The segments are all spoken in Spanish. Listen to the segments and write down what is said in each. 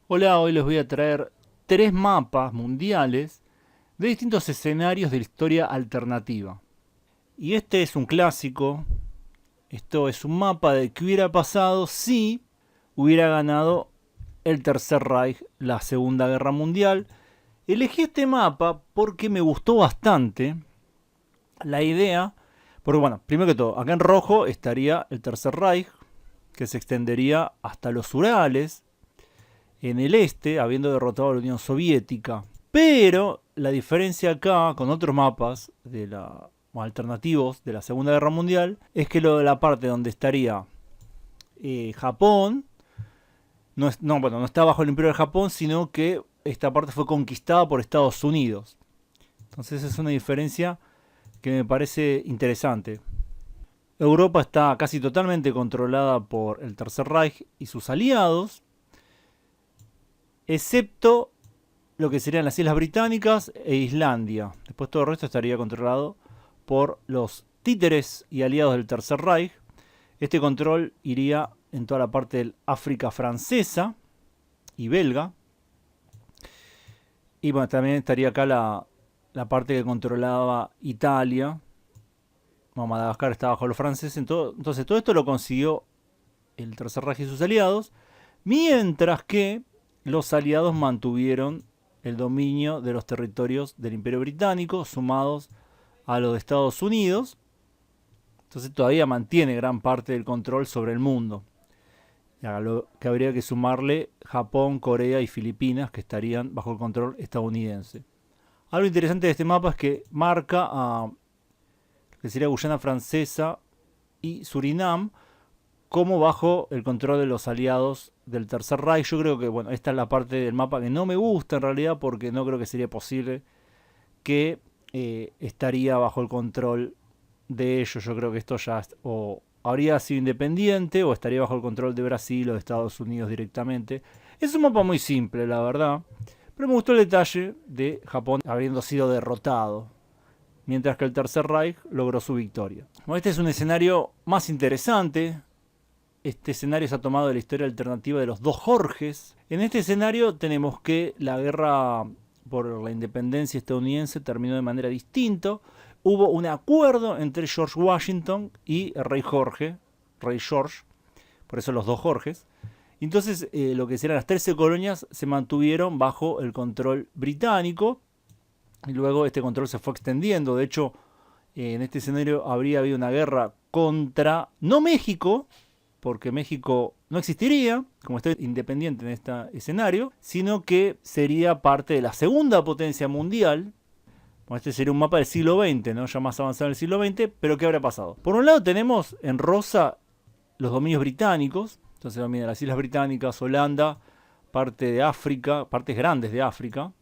Hola, hoy les voy a traer tres mapas mundiales de distintos escenarios de la historia alternativa. Y este es un clásico, esto es un mapa de qué hubiera pasado si hubiera ganado el Tercer Reich la Segunda Guerra Mundial. Elegí este mapa porque me gustó bastante la idea, porque bueno, primero que todo, acá en rojo estaría el Tercer Reich, que se extendería hasta los Urales, en el este, habiendo derrotado a la Unión Soviética. Pero la diferencia acá con otros mapas de la, o alternativos de la Segunda Guerra Mundial es que lo de la parte donde estaría Japón no está bajo el imperio de Japón, sino que esta parte fue conquistada por Estados Unidos. Entonces es una diferencia que me parece interesante. Europa está casi totalmente controlada por el Tercer Reich y sus aliados, excepto lo que serían las Islas Británicas e Islandia. Después todo el resto estaría controlado por los títeres y aliados del Tercer Reich. Este control iría en toda la parte del África francesa y belga. Y bueno, también estaría acá la parte que controlaba Italia. Bueno, Madagascar está bajo los franceses. Entonces todo esto lo consiguió el Tercer Reich y sus aliados. Mientras que los aliados mantuvieron el dominio de los territorios del Imperio Británico, sumados a los de Estados Unidos. Entonces todavía mantiene gran parte del control sobre el mundo. A lo que habría que sumarle Japón, Corea y Filipinas, que estarían bajo el control estadounidense. Algo interesante de este mapa es que marca a lo que sería Guyana Francesa y Surinam como bajo el control de los aliados del Tercer Reich. Yo creo que bueno, esta es la parte del mapa que no me gusta en realidad, porque no creo que sería posible que estaría bajo el control de ellos. Yo creo que esto ya o habría sido independiente o estaría bajo el control de Brasil o de Estados Unidos directamente. Es un mapa muy simple, la verdad, pero me gustó el detalle de Japón habiendo sido derrotado, mientras que el Tercer Reich logró su victoria. Bueno, este es un escenario más interesante. Este escenario se ha tomado de la historia alternativa de los dos Jorges. En este escenario tenemos que la guerra por la independencia estadounidense terminó de manera distinta. Hubo un acuerdo entre George Washington y el rey Jorge, rey George, por eso los dos Jorges. Entonces lo que serán las 13 colonias se mantuvieron bajo el control británico y luego este control se fue extendiendo. De hecho, en este escenario habría habido una guerra contra, no México, porque México no existiría como está independiente en este escenario, sino que sería parte de la segunda potencia mundial. Bueno, este sería un mapa del siglo XX, ¿no? Ya más avanzado en el siglo XX, pero ¿qué habrá pasado? Por un lado tenemos en rosa los dominios británicos, entonces domina las Islas Británicas, Holanda, parte de África, partes grandes de África,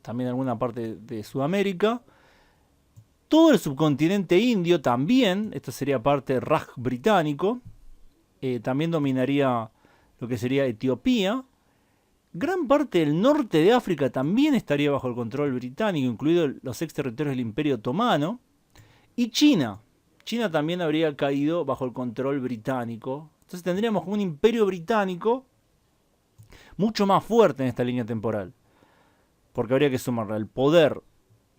también alguna parte de Sudamérica, todo el subcontinente indio también, esto sería parte del Raj británico, también dominaría lo que sería Etiopía. Gran parte del norte de África también estaría bajo el control británico, incluidos los ex territorios del Imperio Otomano. Y China. China también habría caído bajo el control británico. Entonces tendríamos un imperio británico mucho más fuerte en esta línea temporal. Porque habría que sumarle al poder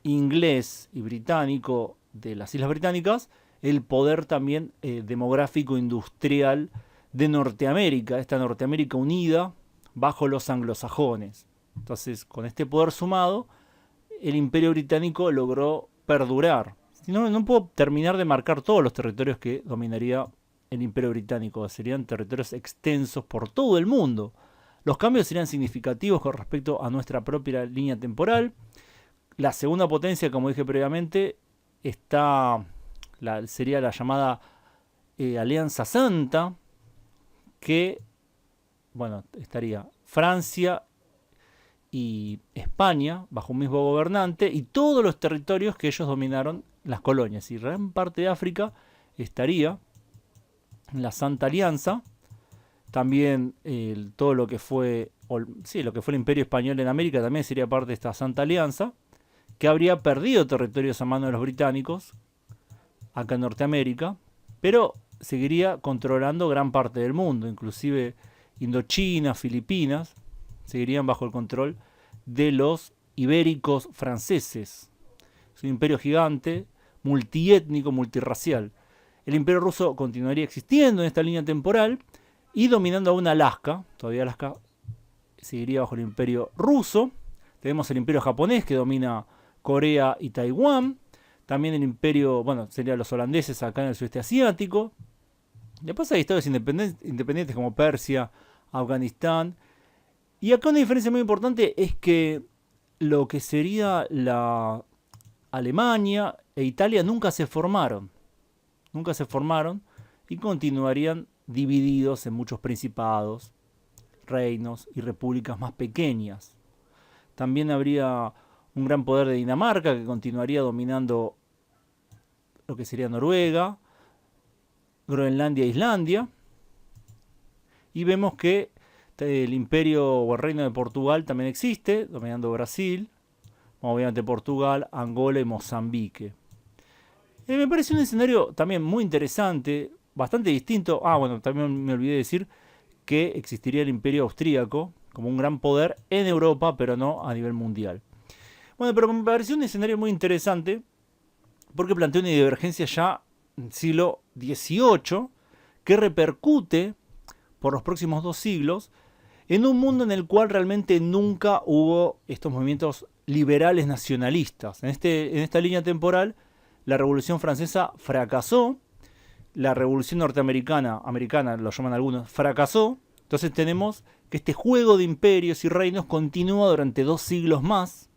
inglés y británico de las Islas Británicas, el poder también demográfico industrial de Norteamérica, esta Norteamérica unida bajo los anglosajones. Entonces, con este poder sumado, el Imperio Británico logró perdurar. No puedo terminar de marcar todos los territorios que dominaría el Imperio Británico. Serían territorios extensos por todo el mundo. Los cambios serían significativos con respecto a nuestra propia línea temporal. La segunda potencia, como dije previamente, sería la llamada Alianza Santa, que bueno, estaría Francia y España bajo un mismo gobernante y todos los territorios que ellos dominaron, las colonias. Y gran parte de África estaría en la Santa Alianza. También todo lo que fue, lo que fue el Imperio Español en América también sería parte de esta Santa Alianza, que habría perdido territorios a mano de los británicos acá en Norteamérica, pero seguiría controlando gran parte del mundo, inclusive Indochina, Filipinas, seguirían bajo el control de los ibéricos franceses. Es un imperio gigante, multiétnico, multirracial. El imperio ruso continuaría existiendo en esta línea temporal y dominando aún Alaska. Todavía Alaska seguiría bajo el imperio ruso. Tenemos el imperio japonés que domina Corea y Taiwán. También el imperio, bueno, serían los holandeses acá en el sudeste asiático. Después hay estados independientes como Persia, Afganistán. Y acá una diferencia muy importante es que lo que sería la Alemania e Italia nunca se formaron. Nunca se formaron y continuarían divididos en muchos principados, reinos y repúblicas más pequeñas. También habría un gran poder de Dinamarca que continuaría dominando lo que sería Noruega, Groenlandia e Islandia. Y vemos que el imperio o el reino de Portugal también existe, dominando Brasil, obviamente Portugal, Angola y Mozambique. Me parece un escenario también muy interesante, bastante distinto. Bueno, también me olvidé decir que existiría el imperio austríaco como un gran poder en Europa, pero no a nivel mundial. Bueno, pero me pareció un escenario muy interesante porque plantea una divergencia ya en el siglo XVIII que repercute por los próximos 2 siglos en un mundo en el cual realmente nunca hubo estos movimientos liberales nacionalistas. En esta línea temporal, la Revolución Francesa fracasó, la Revolución Norteamericana, lo llaman algunos, fracasó. Entonces tenemos que este juego de imperios y reinos continúa durante 2 siglos más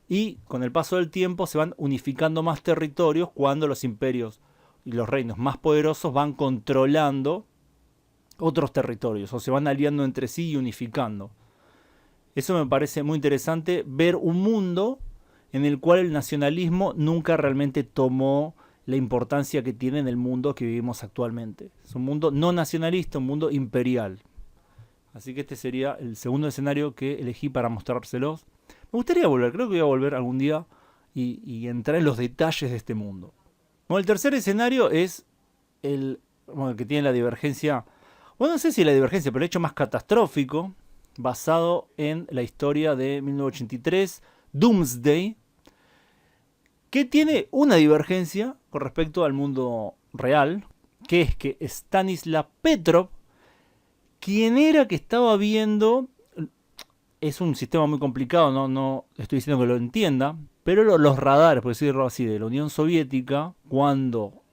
y con el paso del tiempo se van unificando más territorios cuando los imperios y los reinos más poderosos van controlando otros territorios o se van aliando entre sí y unificando. Eso me parece muy interesante, ver un mundo en el cual el nacionalismo nunca realmente tomó la importancia que tiene en el mundo que vivimos actualmente. Es un mundo no nacionalista, un mundo imperial. Así que este sería el segundo escenario que elegí para mostrárselos. Me gustaría volver, creo que voy a volver algún día y entrar en los detalles de este mundo. Bueno, el tercer escenario es el que tiene la divergencia, no sé si la divergencia, pero el hecho más catastrófico, basado en la historia de 1983, Doomsday, que tiene una divergencia con respecto al mundo real, que es que Stanislav Petrov, quien era que estaba viendo, es un sistema muy complicado, no estoy diciendo que lo entienda, pero los radares, por decirlo así, de la Unión Soviética, cuando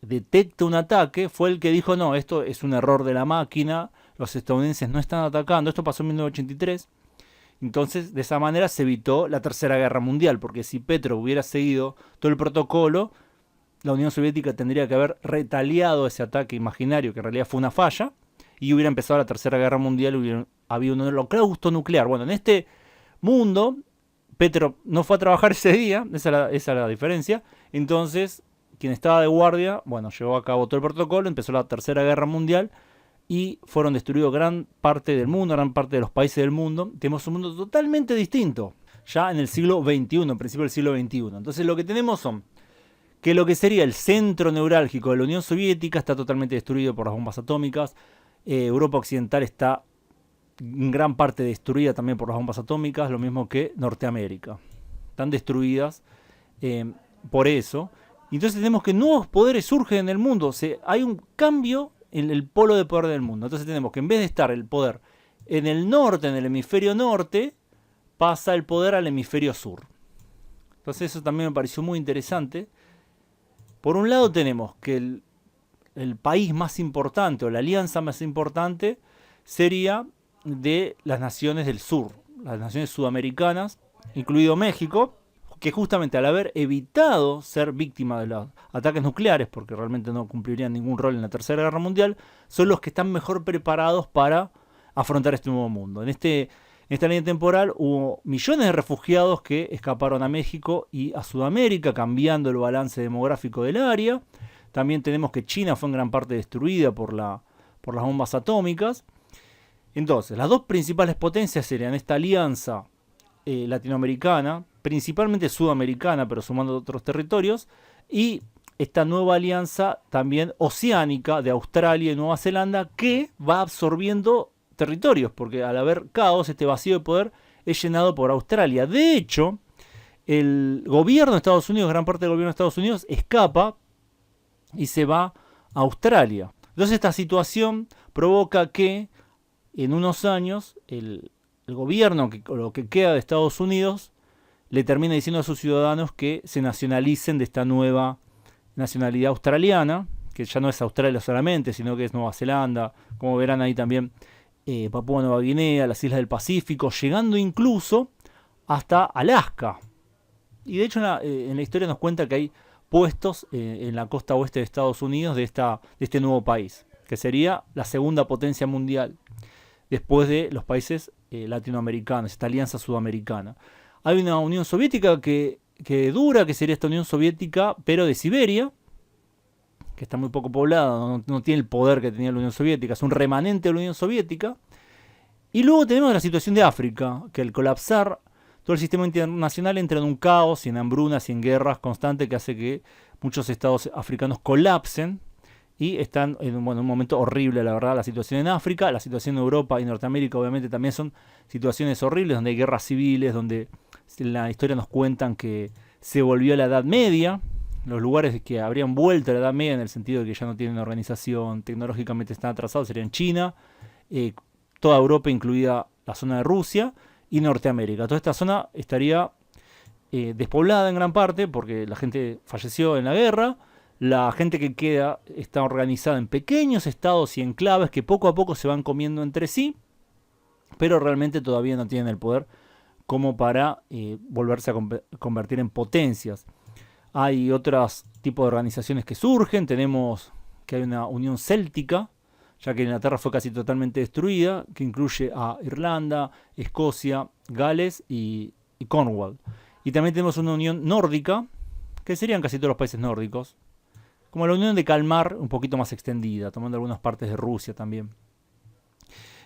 detecta un ataque, fue el que dijo, no, esto es un error de la máquina, los estadounidenses no están atacando, esto pasó en 1983. Entonces, de esa manera se evitó la Tercera Guerra Mundial, porque si Petrov hubiera seguido todo el protocolo, la Unión Soviética tendría que haber retaliado ese ataque imaginario, que en realidad fue una falla, y hubiera empezado la Tercera Guerra Mundial, hubiera habido un holocausto nuclear. Bueno, en este mundo, Petrov no fue a trabajar ese día, esa es la diferencia. Entonces, quien estaba de guardia, llevó a cabo todo el protocolo, empezó la Tercera Guerra Mundial, y fueron destruidos gran parte del mundo, gran parte de los países del mundo. Tenemos un mundo totalmente distinto, ya en el siglo XXI, en principio del siglo XXI. Entonces lo que tenemos son que lo que sería el centro neurálgico de la Unión Soviética está totalmente destruido por las bombas atómicas. Europa Occidental está en gran parte destruida también por las bombas atómicas, lo mismo que Norteamérica. Están destruidas por eso. Entonces tenemos que nuevos poderes surgen en el mundo. Hay un cambio en el polo de poder del mundo. Entonces tenemos que en vez de estar el poder en el norte, en el hemisferio norte, pasa el poder al hemisferio sur. Entonces eso también me pareció muy interesante. Por un lado tenemos que el país más importante o la alianza más importante sería de las naciones del sur, las naciones sudamericanas, incluido México, que justamente al haber evitado ser víctima de los ataques nucleares, porque realmente no cumplirían ningún rol en la Tercera Guerra Mundial, son los que están mejor preparados para afrontar este nuevo mundo. En esta línea temporal hubo millones de refugiados que escaparon a México y a Sudamérica, cambiando el balance demográfico del área. También tenemos que China fue en gran parte destruida por las bombas atómicas. Entonces, las dos principales potencias serían esta alianza latinoamericana, principalmente sudamericana, pero sumando otros territorios, y esta nueva alianza también oceánica de Australia y Nueva Zelanda, que va absorbiendo territorios, porque al haber caos, este vacío de poder es llenado por Australia. De hecho, el gobierno de Estados Unidos, gran parte del gobierno de Estados Unidos, escapa y se va a Australia. Entonces esta situación provoca que en unos años el gobierno, o lo que queda de Estados Unidos, le termina diciendo a sus ciudadanos que se nacionalicen de esta nueva nacionalidad australiana, que ya no es Australia solamente, sino que es Nueva Zelanda, como verán ahí también Papúa Nueva Guinea, las islas del Pacífico, llegando incluso hasta Alaska. Y de hecho en la historia nos cuenta que hay puestos en la costa oeste de Estados Unidos de este nuevo país, que sería la segunda potencia mundial, después de los países latinoamericanos, esta alianza sudamericana. Hay una Unión Soviética que dura, que sería esta Unión Soviética, pero de Siberia, que está muy poco poblada, no tiene el poder que tenía la Unión Soviética, es un remanente de la Unión Soviética. Y luego tenemos la situación de África, que al colapsar todo el sistema internacional entra en un caos y en hambrunas y en guerras constantes que hace que muchos estados africanos colapsen y están en un momento horrible, la verdad, la situación en África. La situación en Europa y Norteamérica obviamente también son situaciones horribles, donde hay guerras civiles, donde en la historia nos cuentan que se volvió a la Edad Media, los lugares que habrían vuelto a la Edad Media en el sentido de que ya no tienen organización, tecnológicamente están atrasados, serían China, toda Europa, incluida la zona de Rusia, y Norteamérica. Toda esta zona estaría despoblada en gran parte porque la gente falleció en la guerra. La gente que queda está organizada en pequeños estados y enclaves que poco a poco se van comiendo entre sí, pero realmente todavía no tienen el poder como para volverse a convertir en potencias. Hay otros tipos de organizaciones que surgen. Tenemos que hay una unión céltica, ya que Inglaterra fue casi totalmente destruida, que incluye a Irlanda, Escocia, Gales y Cornwall. Y también tenemos una unión nórdica, que serían casi todos los países nórdicos, como la unión de Kalmar, un poquito más extendida, tomando algunas partes de Rusia también.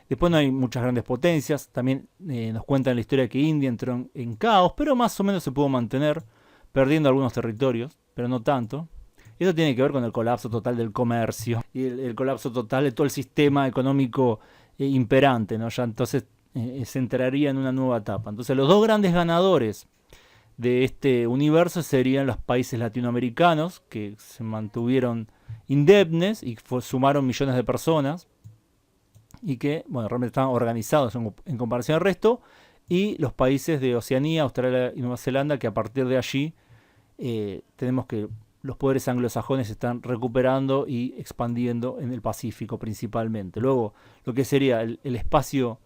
Después no hay muchas grandes potencias. También nos cuentan la historia que India entró en caos, pero más o menos se pudo mantener, perdiendo algunos territorios, pero no tanto. Eso tiene que ver con el colapso total del comercio y el colapso total de todo el sistema económico imperante, ¿no? Ya entonces se entraría en una nueva etapa. Entonces los dos grandes ganadores de este universo serían los países latinoamericanos, que se mantuvieron indemnes y sumaron millones de personas y que, bueno, realmente estaban organizados en comparación al resto, y los países de Oceanía, Australia y Nueva Zelanda, que a partir de allí tenemos que los poderes anglosajones se están recuperando y expandiendo en el Pacífico principalmente. Luego, lo que sería el espacio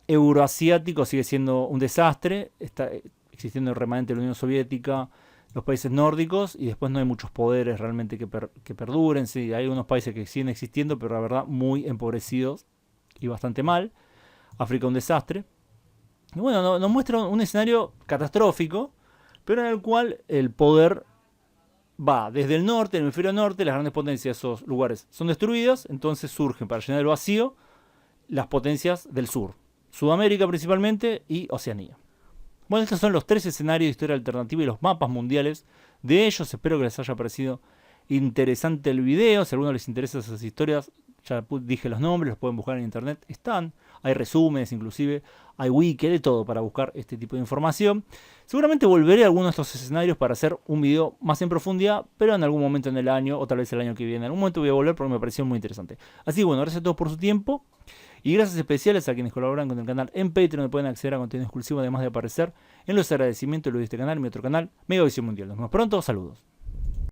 euroasiático sigue siendo un desastre. Está existiendo el remanente de la Unión Soviética, los países nórdicos, y después no hay muchos poderes realmente que perduren. Sí, hay unos países que siguen existiendo, pero la verdad muy empobrecidos y bastante mal. África un desastre. Y bueno, nos muestra un escenario catastrófico, pero en el cual el poder va desde el norte, el hemisferio norte, las grandes potencias de esos lugares son destruidas, entonces surgen para llenar el vacío las potencias del sur, Sudamérica principalmente y Oceanía. Bueno, estos son los tres escenarios de historia alternativa y los mapas mundiales de ellos. Espero que les haya parecido interesante el video. Si a alguno les interesa esas historias, ya dije los nombres, los pueden buscar en internet, están. Hay resúmenes inclusive, hay wiki, de todo para buscar este tipo de información. Seguramente volveré a algunos de estos escenarios para hacer un video más en profundidad, pero en algún momento en el año, o tal vez el año que viene. En algún momento voy a volver porque me pareció muy interesante. Así que bueno, gracias a todos por su tiempo. Y gracias especiales a quienes colaboran con el canal en Patreon, donde pueden acceder a contenido exclusivo, además de aparecer en los agradecimientos de este canal y mi otro canal, Megavisión Mundial. Nos vemos pronto, saludos.